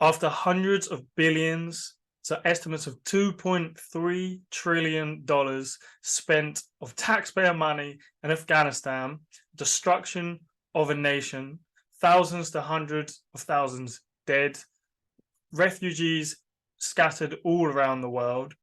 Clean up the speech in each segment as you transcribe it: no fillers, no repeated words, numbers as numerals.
After hundreds of billions, so estimates of $2.3 trillion spent of taxpayer money in Afghanistan, destruction of a nation, thousands to hundreds of thousands dead, refugees scattered all around the world,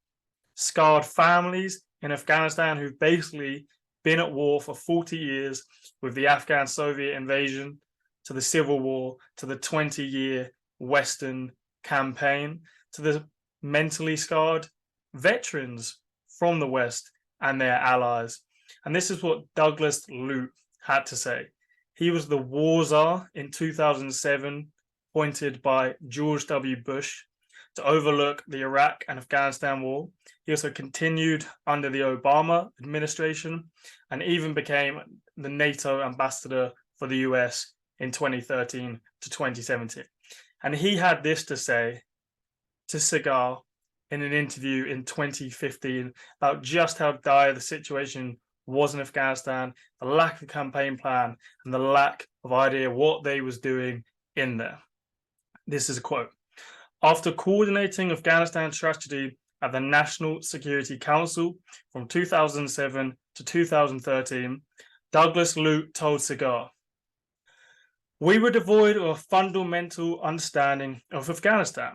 scarred families in Afghanistan who've basically been at war for 40 years with the Afghan Soviet invasion, to the Civil War, to the 20-year Western campaign, to the mentally scarred veterans from the West and their allies. And this is what Douglas Lute had to say. He was the war czar in 2007, appointed by George W. Bush to overlook the Iraq and Afghanistan war. He also continued under the Obama administration and even became the NATO ambassador for the US in 2013 to 2017. And he had this to say to Cigar in an interview in 2015 about just how dire the situation was in Afghanistan, the lack of campaign plan, and the lack of idea what they was doing in there. This is a quote. After coordinating Afghanistan strategy at the National Security Council from 2007 to 2013, Douglas Lute told Cigar, "We were devoid of a fundamental understanding of Afghanistan.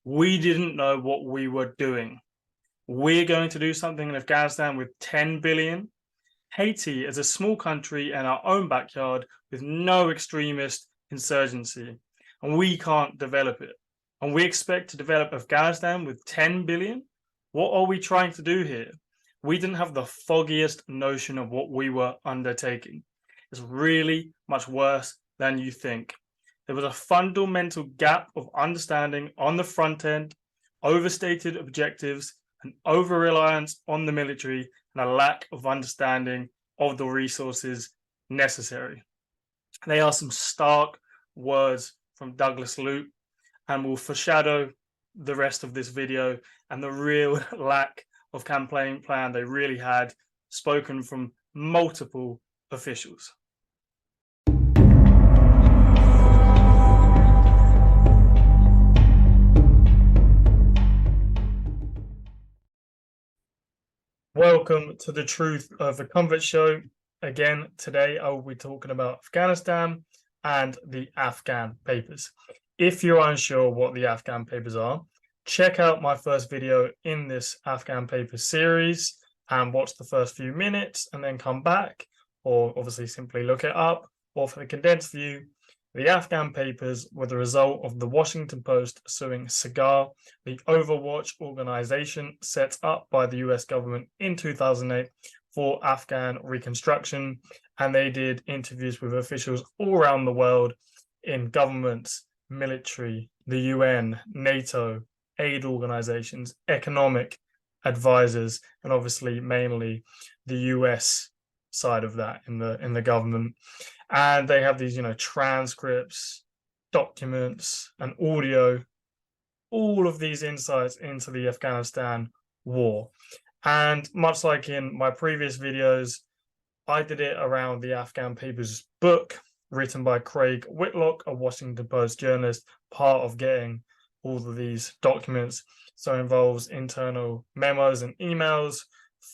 We didn't know what we were doing. We're going to do something in Afghanistan with 10 billion. Haiti is a small country in our own backyard with no extremist insurgency, and we can't develop it. And we expect to develop Afghanistan with 10 billion? What are we trying to do here? We didn't have the foggiest notion of what we were undertaking. It's really much worse than you think. There was a fundamental gap of understanding on the front end, overstated objectives, an over-reliance on the military, and a lack of understanding of the resources necessary." They are some stark words from Douglas Lute and will foreshadow the rest of this video and the real lack of campaign plan they really had, spoken from multiple officials. Welcome to the Truth Over Comfort show. Again, today I will be talking about Afghanistan and the Afghan Papers. If you're unsure what the Afghan Papers are, check out my first video in this Afghan Papers series and watch the first few minutes and then come back, or obviously simply look it up. Or for the condensed view, the Afghan Papers were the result of the Washington Post suing Cigar, the Overwatch organization set up by the US government in 2008 for Afghan reconstruction. And they did interviews with officials all around the world in governments, military, the UN, NATO, aid organizations, economic advisors, and obviously mainly the US side of that in the government. And they have these, transcripts, documents, and audio, all of these insights into the Afghanistan war. And much like in my previous videos, I did it around the Afghan Papers book written by Craig Whitlock, a Washington Post journalist, part of getting all of these documents. So it involves internal memos and emails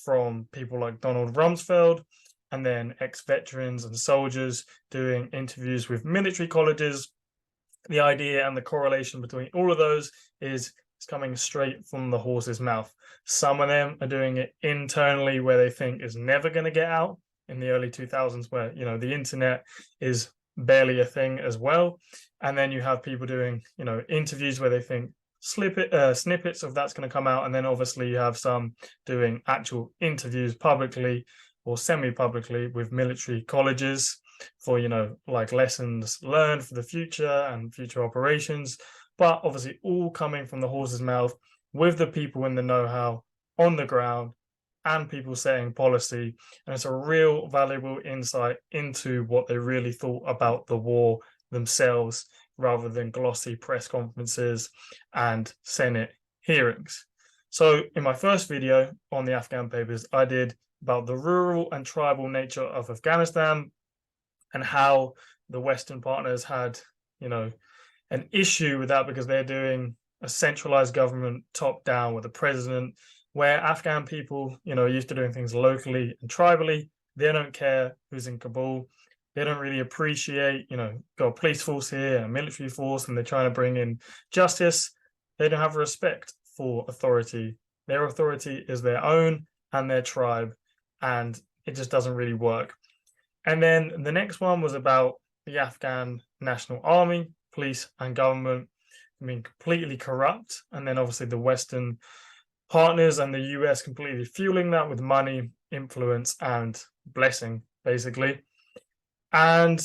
from people like Donald Rumsfeld, and then ex-veterans and soldiers doing interviews with military colleges. The idea and the correlation between all of those is it's coming straight from the horse's mouth. Some of them are doing it internally where they think it's never going to get out, in the early 2000s where, the internet is barely a thing as well. And then you have people doing, interviews where they think snippets of that's going to come out. And then obviously you have some doing actual interviews publicly or semi-publicly with military colleges for, like lessons learned for the future and future operations. But obviously all coming from the horse's mouth with the people in the know-how on the ground and people setting policy. And it's a real valuable insight into what they really thought about the war themselves, rather than glossy press conferences and Senate hearings. So in my first video on the Afghan Papers, I did about the rural and tribal nature of Afghanistan and how the Western partners had, an issue with that because they're doing a centralized government top down with the president, where Afghan people, are used to doing things locally and tribally. They don't care who's in Kabul. They don't really appreciate, got a police force here and a military force, and they're trying to bring in justice. They don't have respect for authority. Their authority is their own and their tribe, and it just doesn't really work. And then the next one was about the Afghan National Army, police, and government being completely corrupt. And then obviously the Western partners and the US completely fueling that with money, influence, and blessing, basically. And,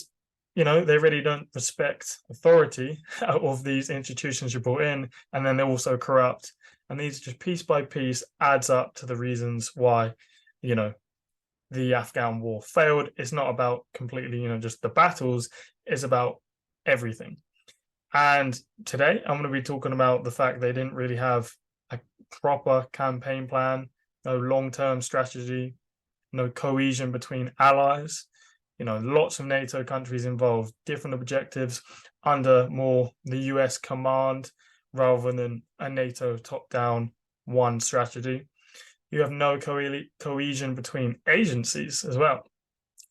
they really don't respect authority of these institutions you brought in. And then they're also corrupt. And these just piece by piece adds up to the reasons why, the Afghan war failed. It's not about completely, just the battles. It's about everything. And today I'm going to be talking about the fact they didn't really have a proper campaign plan, no long-term strategy, no cohesion between allies. Lots of NATO countries involved, different objectives under more the US command rather than a NATO top-down one strategy. You have no cohesion between agencies as well.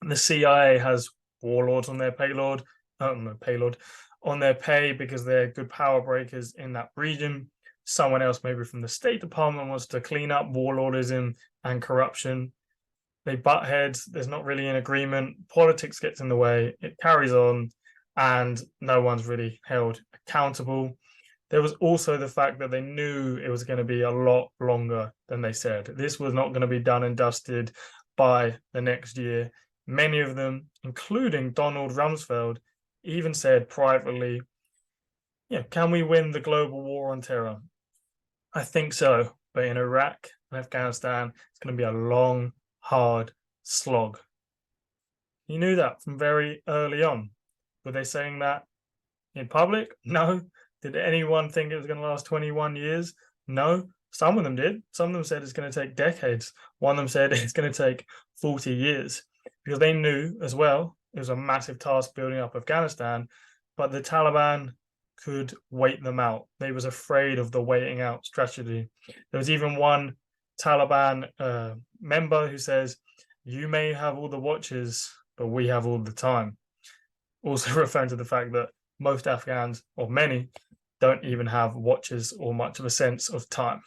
The CIA has warlords on their on their pay because they're good power breakers in that region. Someone else, maybe from the State Department, wants to clean up warlordism and corruption. They butt heads. There's not really an agreement. Politics gets in the way. It carries on, and no one's really held accountable. There was also the fact that they knew it was going to be a lot longer than they said. This was not going to be done and dusted by the next year. Many of them, including Donald Rumsfeld, even said privately, can we win the global war on terror? I think so. But in Iraq and Afghanistan, it's going to be a long, hard slog. You knew that from very early on. Were they saying that in public? No. Did anyone think it was going to last 21 years? No. Some of them did. Some of them said it's going to take decades. One of them said it's going to take 40 years because they knew as well it was a massive task building up Afghanistan, but the Taliban could wait them out. They was afraid of the waiting out strategy. There was even one Taliban member who says, you may have all the watches, but we have all the time. Also referring to the fact that most Afghans, or many, don't even have watches or much of a sense of time.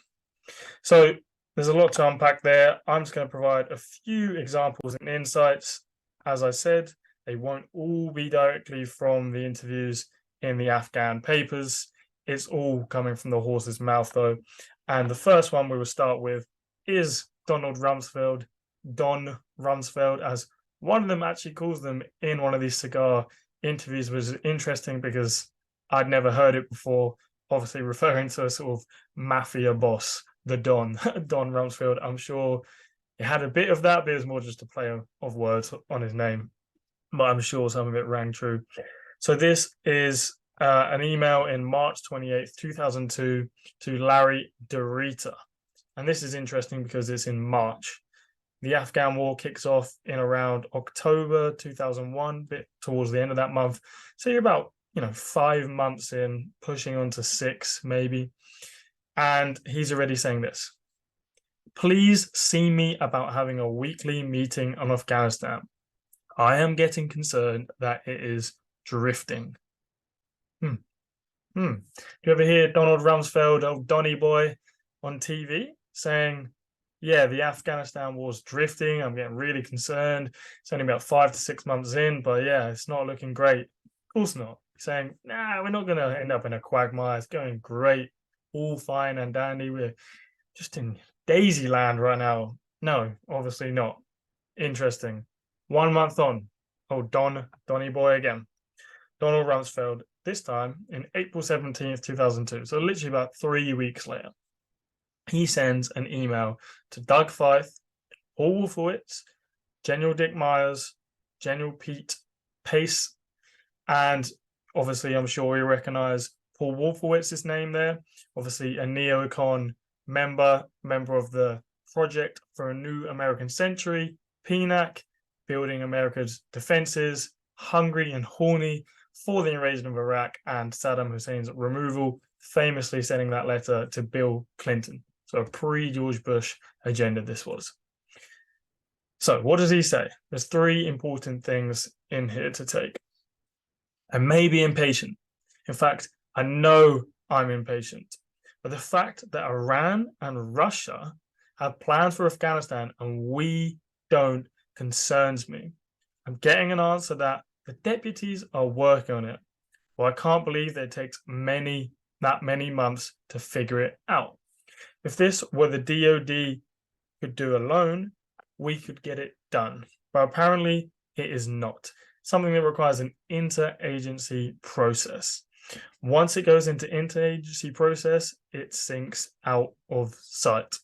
So there's a lot to unpack there. I'm just going to provide a few examples and insights. As I said, they won't all be directly from the interviews in the Afghan Papers. It's all coming from the horse's mouth, though. And the first one we will start with is Donald Rumsfeld, Don Rumsfeld, as one of them actually calls them in one of these cigar interviews, was interesting because I'd never heard it before, obviously referring to a sort of mafia boss, the Don, Don Rumsfeld. I'm sure it had a bit of that, but it was more just a play of words on his name. But I'm sure some of it rang true. So this is an email in March 28th, 2002 to Larry DeRita. And this is interesting because it's in March. The Afghan war kicks off in around October 2001, bit towards the end of that month. So you're about, 5 months in, pushing on to 6 maybe. And he's already saying this. Please see me about having a weekly meeting on Afghanistan. I am getting concerned that it is drifting. Do you ever hear Donald Rumsfeld, old Donny boy, on TV saying, yeah, the Afghanistan war's drifting. I'm getting really concerned. It's only about 5 to 6 months in, but yeah, it's not looking great. Of course not. He's saying, nah, we're not going to end up in a quagmire. It's going great, all fine and dandy. We're just in daisy land right now. No, obviously not. Interesting. 1 month on. Oh, Donny boy again. Donald Rumsfeld, this time in April 17th, 2002. So literally about 3 weeks later. He sends an email to Doug Feith, Paul Wolfowitz, General Dick Myers, General Pete Pace, and obviously I'm sure you recognize Paul Wolfowitz's name there. Obviously a neocon member of the Project for a New American Century, PNAC, building America's defenses, hungry and horny for the invasion of Iraq and Saddam Hussein's removal, famously sending that letter to Bill Clinton. So a pre-George Bush agenda this was. So what does he say? There's three important things in here to take. I may be impatient. In fact, I know I'm impatient. But the fact that Iran and Russia have plans for Afghanistan and we don't concerns me. I'm getting an answer that the deputies are working on it. Well, I can't believe that it takes that many months to figure it out. If this were the DoD could do alone, we could get it done. But apparently it is not. Something that requires an interagency process. Once it goes into interagency process, it sinks out of sight.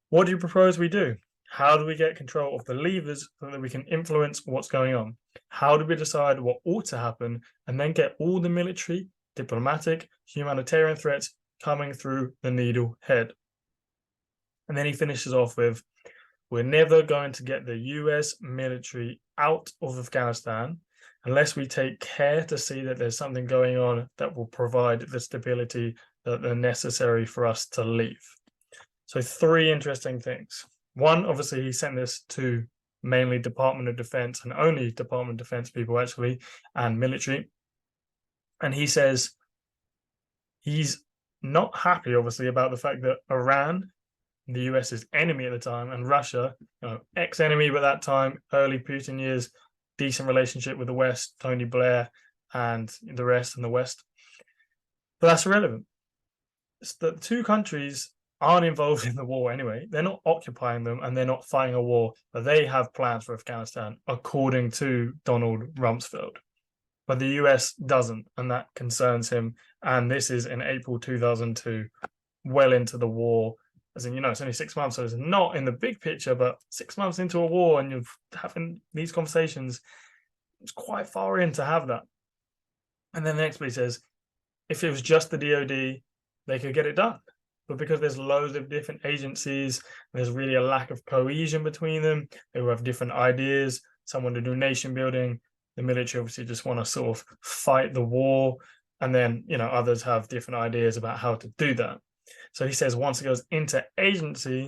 What do you propose we do? How do we get control of the levers so that we can influence what's going on? How do we decide what ought to happen and then get all the military, diplomatic, humanitarian threats coming through the needle head? And then he finishes off with, we're never going to get the US military out of Afghanistan unless we take care to see that there's something going on that will provide the stability that are necessary for us to leave. So three interesting things. One, obviously, he sent this to mainly Department of Defense and only Department of Defense people, actually, and military. And he says he's not happy, obviously, about the fact that Iran, the US's enemy at the time, and Russia, ex-enemy at that time, early Putin years, decent relationship with the West, Tony Blair and the rest in the West. But that's irrelevant. It's the two countries aren't involved in the war anyway. They're not occupying them and they're not fighting a war, but they have plans for Afghanistan, according to Donald Rumsfeld. But the US doesn't, and that concerns him. And this is in April 2002, well into the war. As in, it's only 6 months, so it's not in the big picture, but 6 months into a war and you're having these conversations, it's quite far in to have that. And then the next bit says, if it was just the DoD, they could get it done. But because there's loads of different agencies, there's really a lack of cohesion between them. They will have different ideas. Some want to do nation building. The military obviously just want to sort of fight the war. And then, others have different ideas about how to do that. So he says once it goes into agency,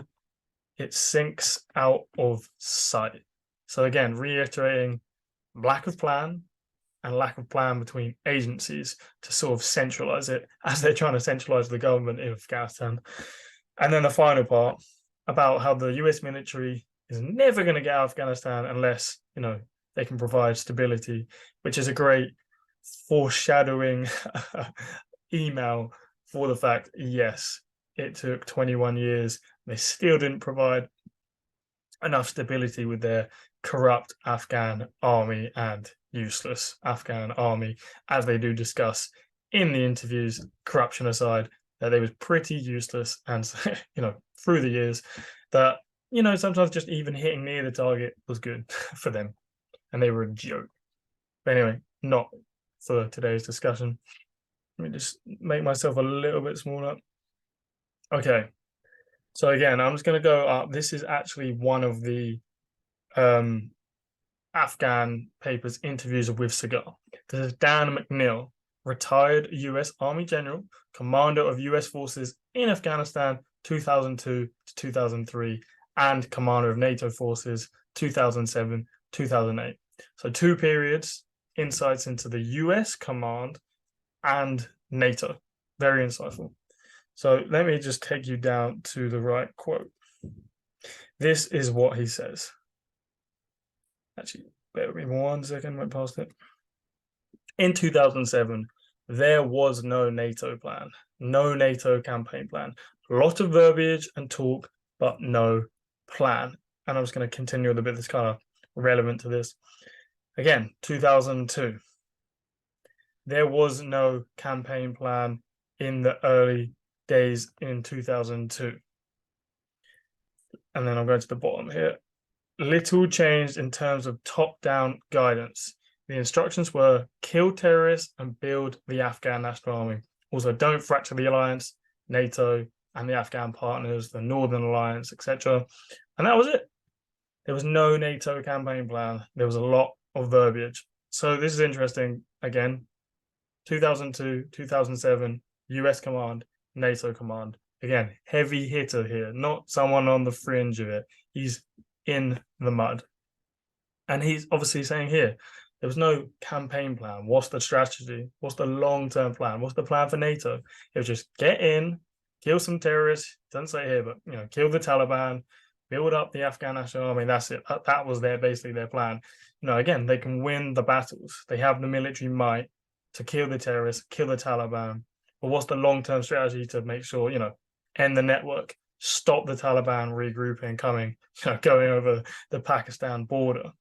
it sinks out of sight. So again, reiterating lack of plan and lack of plan between agencies to sort of centralize it as they're trying to centralize the government in Afghanistan. And then the final part about how the US military is never going to get out of Afghanistan unless, they can provide stability, which is a great foreshadowing email for the fact, yes, it took 21 years. They still didn't provide enough stability with their corrupt Afghan army and useless Afghan army, as they do discuss in the interviews, corruption aside, that they was pretty useless and, through the years that, sometimes just even hitting near the target was good for them and they were a joke. But anyway, not for today's discussion. Let me just make myself a little bit smaller. Okay. So again, I'm just going to go up. This is actually one of the Afghan Papers interviews with Seagal. This is Dan McNeil, retired US Army General, Commander of US Forces in Afghanistan 2002 to 2003, and Commander of NATO Forces 2007-2008. So 2 periods, insights into the US command and NATO. Very insightful. So let me just take you down to the right quote. This is what he says. Actually, bear with me 1 second, went past it. In 2007, there was no NATO plan, no NATO campaign plan. A lot of verbiage and talk, but no plan. And I'm just going to continue with a bit that's kind of relevant to this. Again, 2002. There was no campaign plan in the early days in 2002. And then I'm going to the bottom here. Little changed in terms of top-down guidance. The instructions were kill terrorists and build the Afghan National Army. Also, don't fracture the alliance, NATO, and the Afghan partners, the Northern Alliance, etc. And that was it. There was no NATO campaign plan. There was a lot of verbiage. So this is interesting. Again, 2002, 2007, US command, NATO command. Again, heavy hitter here, not someone on the fringe of it. He's in the mud. And he's obviously saying here, there was no campaign plan. What's the strategy? What's the long-term plan? What's the plan for NATO? It was just get in, kill some terrorists. Doesn't say here, but kill the Taliban, build up the Afghan National Army. That's it. That was basically their plan. Again, they can win the battles. They have the military might to kill the terrorists, kill the Taliban. But what's the long-term strategy to make sure, end the network, stop the Taliban regrouping, coming, going over the Pakistan border?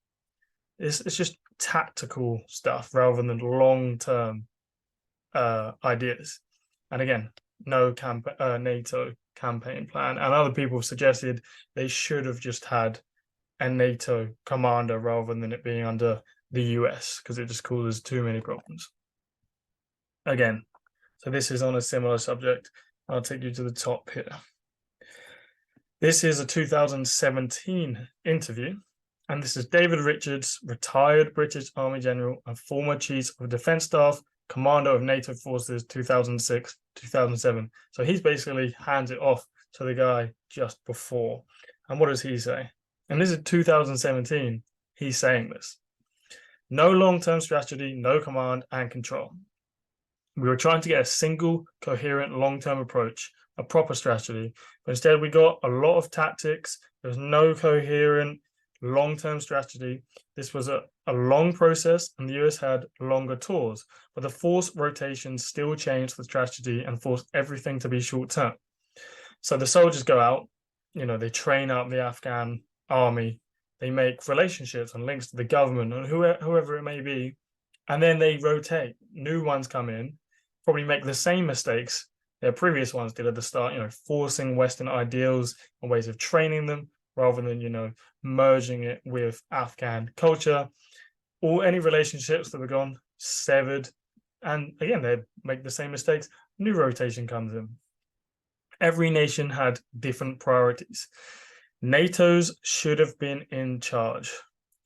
It's just tactical stuff rather than long-term ideas. And again, no NATO campaign plan. And other people have suggested they should have just had a NATO commander rather than it being under the US, because it just causes too many problems. Again, so this is on a similar subject. I'll take you to the top here. This is a 2017 interview. And this is David Richards, retired British Army General and former Chief of Defence Staff, Commander of NATO Forces 2006-2007. So he's basically hands it off to the guy just before. And what does he say? And this is 2017. He's saying this. No long-term strategy, no command and control. We were trying to get a single, coherent, long-term approach, a proper strategy. But instead we got a lot of tactics. There's no coherent, long-term strategy. This was a long process, and the US had longer tours, but the force rotations still changed the strategy and forced everything to be short-term. So the soldiers go out, they train up the Afghan army, they make relationships and links to the government and whoever it may be, and then they rotate. New ones come in, probably make the same mistakes their previous ones did at the start, forcing Western ideals and ways of training them, rather than, merging it with Afghan culture, or any relationships that were gone, severed. And again, they make the same mistakes. New rotation comes in. Every nation had different priorities. NATO's should have been in charge.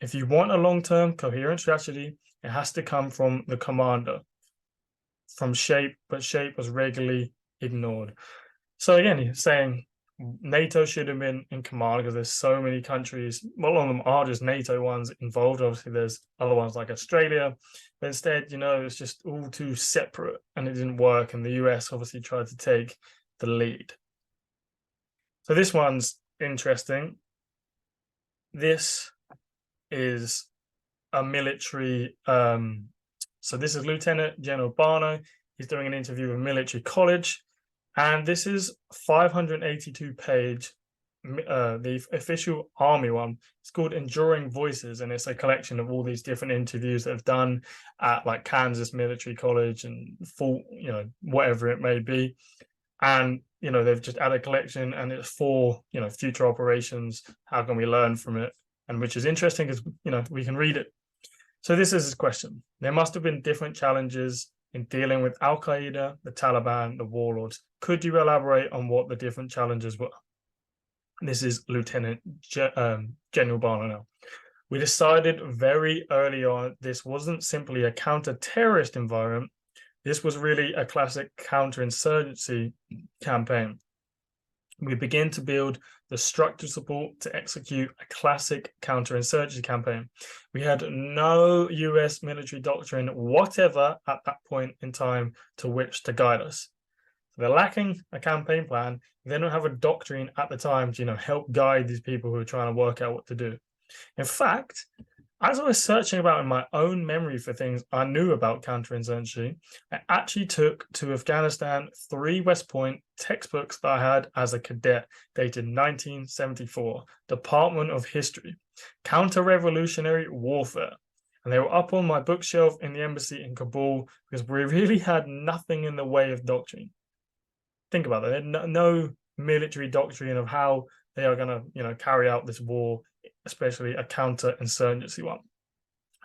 If you want a long-term coherent strategy, it has to come from the commander, from shape, but shape was regularly ignored. So again, he's saying NATO should have been in command because there's so many countries. Well, a lot of them are just NATO ones involved. Obviously, there's other ones like Australia, but instead, it's just all too separate and it didn't work. And the US obviously tried to take the lead. So this one's interesting. This is a military. So this is Lieutenant General Barno. He's doing an interview with Military College. And this is 582-page, the official army one. It's called Enduring Voices, and it's a collection of all these different interviews that have done at like Kansas Military College and Fort, whatever it may be. And, they've just added a collection, and it's for, future operations. How can we learn from it? And which is interesting because, we can read it. So this is his question. There must have been different challenges in dealing with Al-Qaeda, the Taliban, the warlords. Could you elaborate on what the different challenges were? This is Lieutenant General Barno now. We decided very early on this wasn't simply a counter-terrorist environment. This was really a classic counterinsurgency campaign. We begin to build the structured support to execute a classic counterinsurgency campaign. We had no US military doctrine whatever at that point in time to which to guide us. So they're lacking a campaign plan. They don't have a doctrine at the time to, help guide these people who are trying to work out what to do. In fact, as I was searching about in my own memory for things I knew about counterinsurgency, I actually took to Afghanistan 3 West Point textbooks that I had as a cadet, dated 1974, Department of History, Counter-Revolutionary Warfare. And they were up on my bookshelf in the embassy in Kabul because we really had nothing in the way of doctrine. Think about that. They had no military doctrine of how they are going to, carry out this war, especially a counterinsurgency one.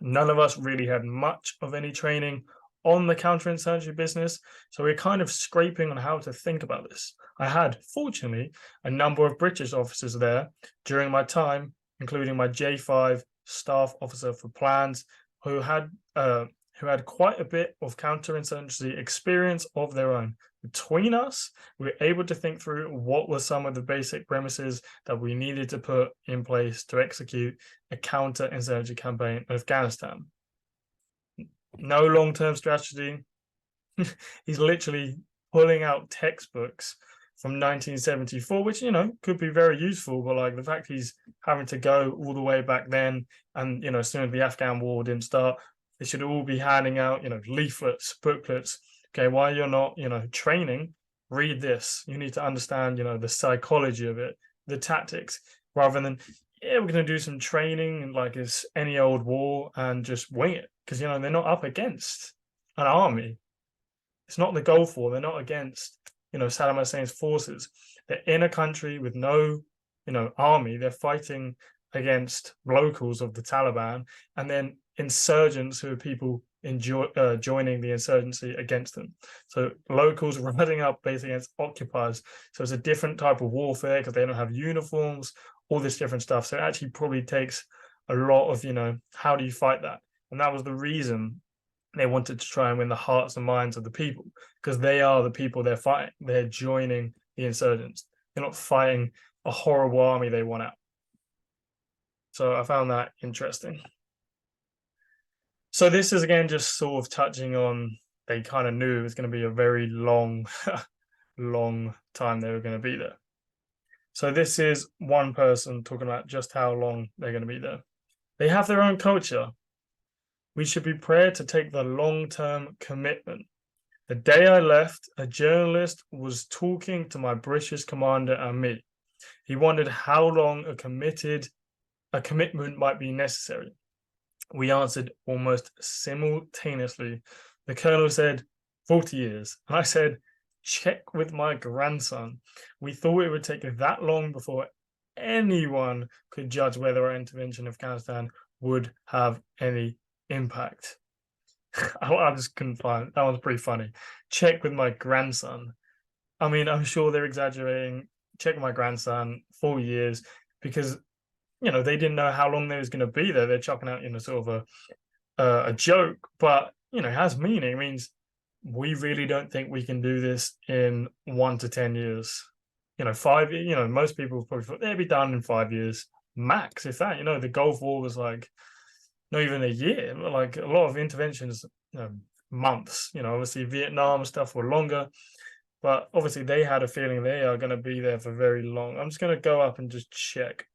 None of us really had much of any training on the counterinsurgency business, so we're kind of scraping on how to think about this. I had, fortunately, a number of British officers there during my time, including my J5 staff officer for plans, who had quite a bit of counterinsurgency experience of their own. Between us, we were able to think through what were some of the basic premises that we needed to put in place to execute a counterinsurgency campaign in Afghanistan. No long-term strategy. He's literally pulling out textbooks from 1974, which, could be very useful, but like the fact he's having to go all the way back then, and as soon as the Afghan war didn't start, they should all be handing out, leaflets, booklets. Okay, while you're not, training, read this. You need to understand, the psychology of it, the tactics, rather than, yeah, we're going to do some training and like it's any old war and just wing it. Because, they're not up against an army. It's not the Gulf War. They're not against, Saddam Hussein's forces. They're in a country with no, army. They're fighting against locals of the Taliban, and then insurgents who are people joining the insurgency against them. So locals rising up basically against occupiers. So it's a different type of warfare because they don't have uniforms, all this different stuff. So it actually probably takes a lot of, how do you fight that? And that was the reason they wanted to try and win the hearts and minds of the people, because they are the people they're fighting. They're joining the insurgents. They're not fighting a horrible army they want out. So I found that interesting. So this is again just sort of touching on, they kind of knew it was going to be a very long, long time they were going to be there. So this is one person talking about just how long they're going to be there. They have their own culture. We should be prepared to take the long-term commitment. The day I left, a journalist was talking to my British commander and me. He wondered how long a commitment might be necessary. We answered almost simultaneously. The colonel said, 40 years. And I said, check with my grandson. We thought it would take that long before anyone could judge whether our intervention in Afghanistan would have any impact. I just couldn't find that was pretty funny. Check with my grandson. I mean, I'm sure they're exaggerating. Check with my grandson, 4 years, because they didn't know how long they was going to be there. They're chucking out, sort of a joke, but it has meaning. It means we really don't think we can do this in 1 to 10 years. 5 years. Most people probably thought they'd be done in 5 years max, if that. The Gulf War was like not even a year. Like a lot of interventions, months. Obviously Vietnam stuff were longer, but obviously they had a feeling they are going to be there for very long. I'm just going to go up and just check.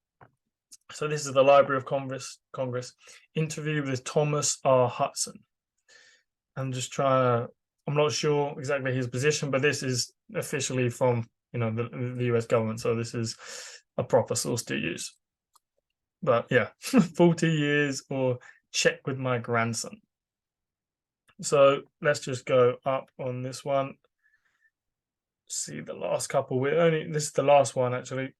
So this is the Library of Congress interview with Thomas R. Hudson. I'm just trying to, I'm not sure exactly his position, but this is officially from, the US government. So this is a proper source to use. But yeah, 40 years or check with my grandson. So let's just go up on this one. See the last couple. This is the last one actually.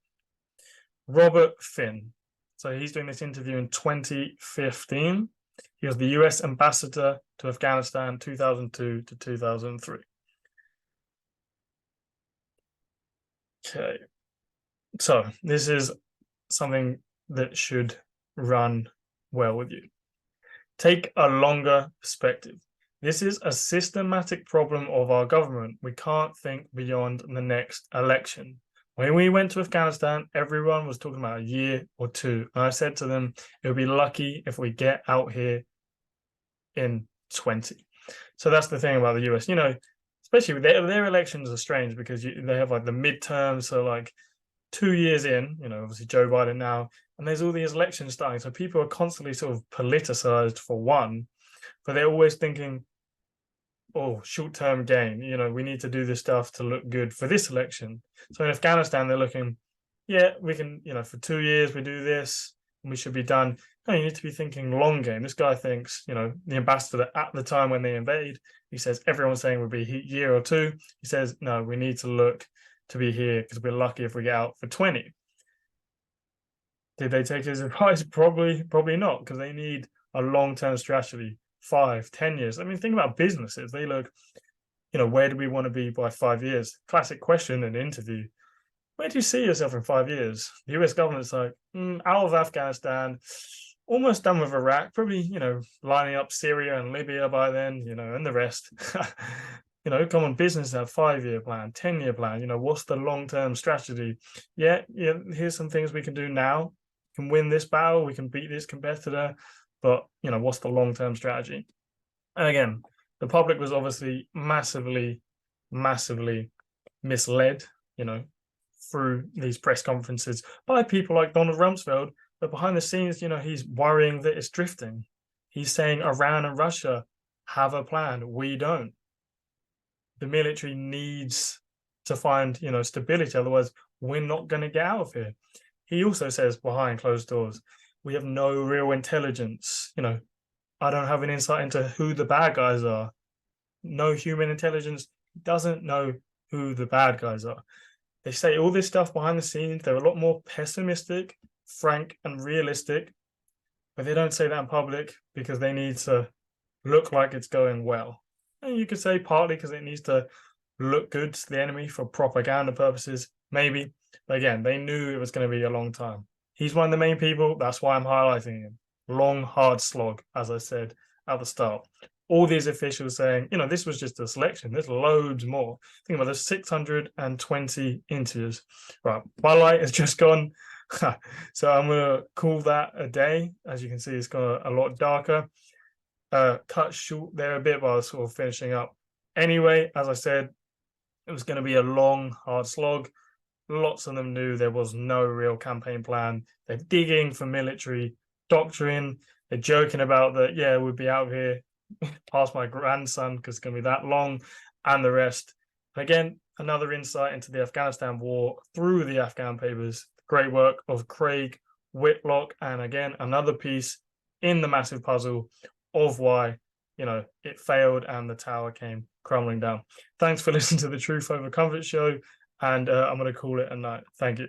Robert Finn. So he's doing this interview in 2015. He was the US ambassador to Afghanistan 2002 to 2003. Okay. So this is something that should run well with you. Take a longer perspective. This is a systematic problem of our government. We can't think beyond the next election. When we went to Afghanistan, everyone was talking about a year or two. And I said to them, it would be lucky if we get out here in 20. So that's the thing about the US, especially with their elections are strange because they have like the midterms. So like 2 years in, obviously Joe Biden now, and there's all these elections starting. So people are constantly sort of politicized for one, but they're always thinking, oh, short-term gain, we need to do this stuff to look good for this election. So in Afghanistan, they're looking, yeah, we can, for 2 years, we do this and we should be done. No, you need to be thinking long game. This guy thinks, the ambassador at the time when they invade, he says, everyone's saying we'll be a year or two. He says, no, we need to look to be here because we're lucky if we get out for 20. Did they take his advice? Probably not, because they need a long-term strategy, 5, 10 years. I mean, think about businesses. They look, where do we want to be by 5 years? Classic question in an interview. Where do you see yourself in 5 years? The US government's like, out of Afghanistan, almost done with Iraq, probably, lining up Syria and Libya by then, and the rest. Common business have 5-year plan, 10-year plan. What's the long-term strategy? Yeah, here's some things we can do now. We can win this battle, we can beat this competitor, but what's the long-term strategy? And again, the public was obviously massively, massively misled, through these press conferences by people like Donald Rumsfeld. But behind the scenes, he's worrying that it's drifting. He's saying Iran and Russia have a plan. We don't. The military needs to find, stability. Otherwise, we're not going to get out of here. He also says behind closed doors, we have no real intelligence. I don't have an insight into who the bad guys are. No human intelligence doesn't know who the bad guys are. They say all this stuff behind the scenes. They're a lot more pessimistic, frank, and realistic, but they don't say that in public because they need to look like it's going well. And you could say partly because it needs to look good to the enemy for propaganda purposes, maybe. But again, they knew it was going to be a long time. He's one of the main people. That's why I'm highlighting him. Long, hard slog, as I said at the start. All these officials saying, this was just a selection. There's loads more. Think about the 620 interviews. Right, my light has just gone. So I'm going to call that a day. As you can see, it's got a lot darker. Cut short there a bit while I was sort of finishing up. Anyway, as I said, it was going to be a long, hard slog. Lots of them knew there was no real campaign plan. They're digging for military doctrine. They're joking about that, yeah, we'd be out here past my grandson because it's going to be that long, and the rest. And again, another insight into the Afghanistan war through the Afghan Papers. Great work of Craig Whitlock. And again, another piece in the massive puzzle of why, it failed and the tower came crumbling down. Thanks for listening to the Truth Over Comfort show. And I'm going to call it a night. Thank you.